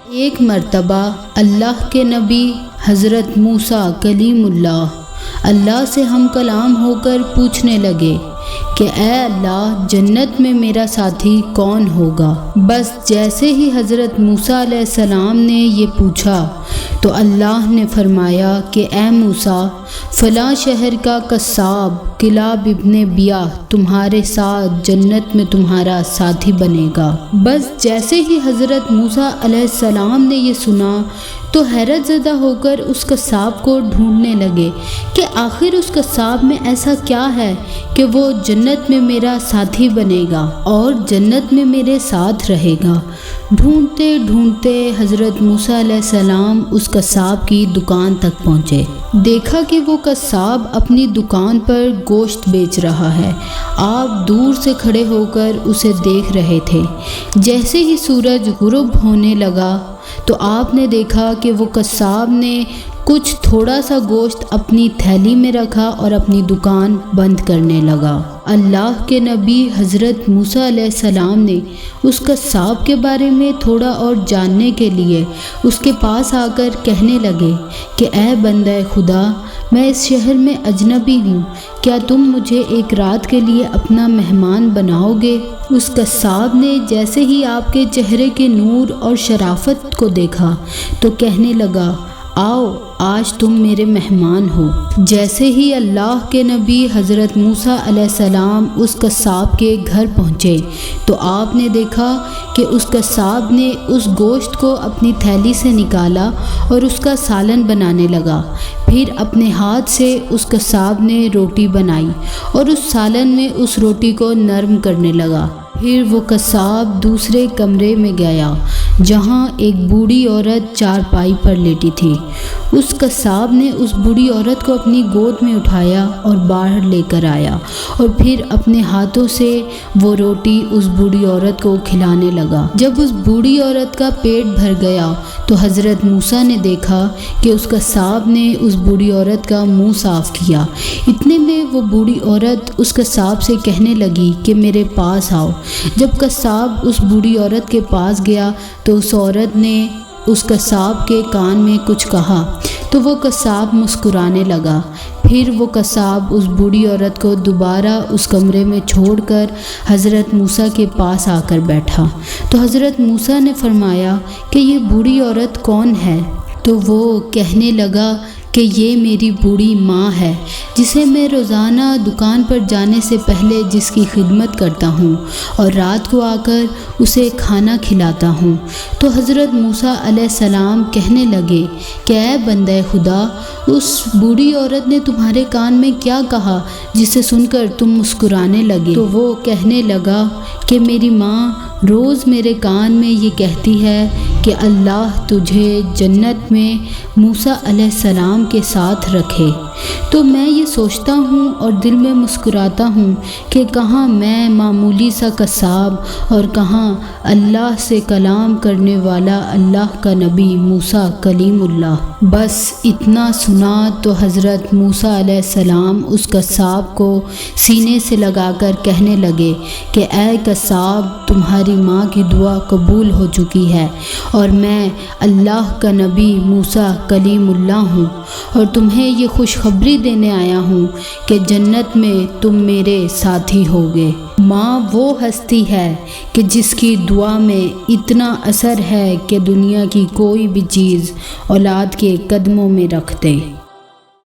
ایک مرتبہ اللہ کے نبی حضرت موسیٰ کلیم اللہ سے ہم کلام ہو کر پوچھنے لگے کہ اے اللہ، جنت میں میرا ساتھی کون ہوگا؟ بس جیسے ہی حضرت موسیٰ علیہ السلام نے یہ پوچھا تو اللہ نے فرمایا کہ اے موسیٰ، فلاں شہر کا قصاب کلاب ابن بیہ تمہارے ساتھ جنت میں تمہارا ساتھی بنے گا۔ بس جیسے ہی حضرت موسیٰ علیہ السلام نے یہ سنا تو حیرت زدہ ہو کر اس قصاب کو ڈھونڈنے لگے کہ آخر اس قصاب میں ایسا کیا ہے کہ وہ جنت میں میرا ساتھی بنے گا اور جنت میں میرے ساتھ رہے گا۔ ڈھونڈتے ڈھونڈتے حضرت موسیٰ علیہ السلام اس قصاب کی دکان تک پہنچے۔ دیکھا کہ وہ قصاب اپنی دکان پر گوشت بیچ رہا ہے۔ آپ دور سے کھڑے ہو کر اسے دیکھ رہے تھے۔ جیسے ہی سورج غروب ہونے لگا تو آپ نے دیکھا کہ وہ قصاب نے کچھ تھوڑا سا گوشت اپنی تھیلی میں رکھا اور اپنی دکان بند کرنے لگا۔ اللہ کے نبی حضرت موسیٰ علیہ السلام نے اس قصاب کے بارے میں تھوڑا اور جاننے کے لیے اس کے پاس آ کر کہنے لگے کہ اے بندہ خدا، میں اس شہر میں اجنبی ہوں، کیا تم مجھے ایک رات کے لیے اپنا مہمان بناؤ گے؟ اس قصاب نے جیسے ہی آپ کے چہرے کے نور اور شرافت کو دیکھا تو کہنے لگا، آؤ آج تم میرے مہمان ہو۔ جیسے ہی اللہ کے نبی حضرت موسیٰ علیہ السلام اس قصاب کے گھر پہنچے تو آپ نے دیکھا کہ اس قصاب نے اس گوشت کو اپنی تھیلی سے نکالا اور اس کا سالن بنانے لگا۔ پھر اپنے ہاتھ سے اس قصاب نے روٹی بنائی اور اس سالن میں اس روٹی کو نرم کرنے لگا۔ پھر وہ قصاب دوسرے کمرے میں گیا جہاں ایک بوڑھی عورت چارپائی پر لیٹی تھی۔ اس قصاب نے اس بوڑھی عورت کو اپنی گود میں اٹھایا اور باہر لے کر آیا اور پھر اپنے ہاتھوں سے وہ روٹی اس بوڑھی عورت کو کھلانے لگا۔ جب اس بوڑھی عورت کا پیٹ بھر گیا تو حضرت موسیٰ نے دیکھا کہ اس قصاب نے اس بوڑھی عورت کا منہ صاف کیا۔ اتنے میں وہ بوڑھی عورت اس قصاب سے کہنے لگی کہ میرے پاس آؤ۔ جب قصاب اس بوڑھی عورت کے پاس گیا تو اس عورت نے اس قصاب کے کان میں کچھ کہا تو وہ قصاب مسکرانے لگا۔ پھر وہ قصاب اس بوڑھی عورت کو دوبارہ اس کمرے میں چھوڑ کر حضرت موسیٰ کے پاس آ کر بیٹھا تو حضرت موسیٰ نے فرمایا کہ یہ بوڑھی عورت کون ہے؟ تو وہ کہنے لگا کہ یہ میری بوڑھی ماں ہے جسے میں روزانہ دکان پر جانے سے پہلے جس کی خدمت کرتا ہوں اور رات کو آ کر اسے کھانا کھلاتا ہوں۔ تو حضرت موسیٰ علیہ السلام کہنے لگے کہ اے بندہ خدا، اس بوڑھی عورت نے تمہارے کان میں کیا کہا جسے سن کر تم مسکرانے لگے؟ تو وہ کہنے لگا کہ میری ماں روز میرے کان میں یہ کہتی ہے کہ اللہ تجھے جنت میں موسیٰ علیہ السلام کے ساتھ رکھے۔ تو میں یہ سوچتا ہوں اور دل میں مسکراتا ہوں کہ کہاں میں معمولی سا قصاب اور کہاں اللہ سے کلام کرنے والا اللہ کا نبی موسیٰ کلیم اللہ۔ بس اتنا سنا تو حضرت موسیٰ علیہ السلام اس قصاب کو سینے سے لگا کر کہنے لگے کہ اے قصاب، تمہاری ماں کی دعا قبول ہو چکی ہے اور میں اللہ کا نبی موسیٰ کلیم اللہ ہوں اور تمہیں یہ خوشخبری دینے آیا ہوں کہ جنت میں تم میرے ساتھی ہوگے۔ ماں وہ ہستی ہے کہ جس کی دعا میں اتنا اثر ہے کہ دنیا کی کوئی بھی چیز اولاد کے قدموں میں رکھ دے۔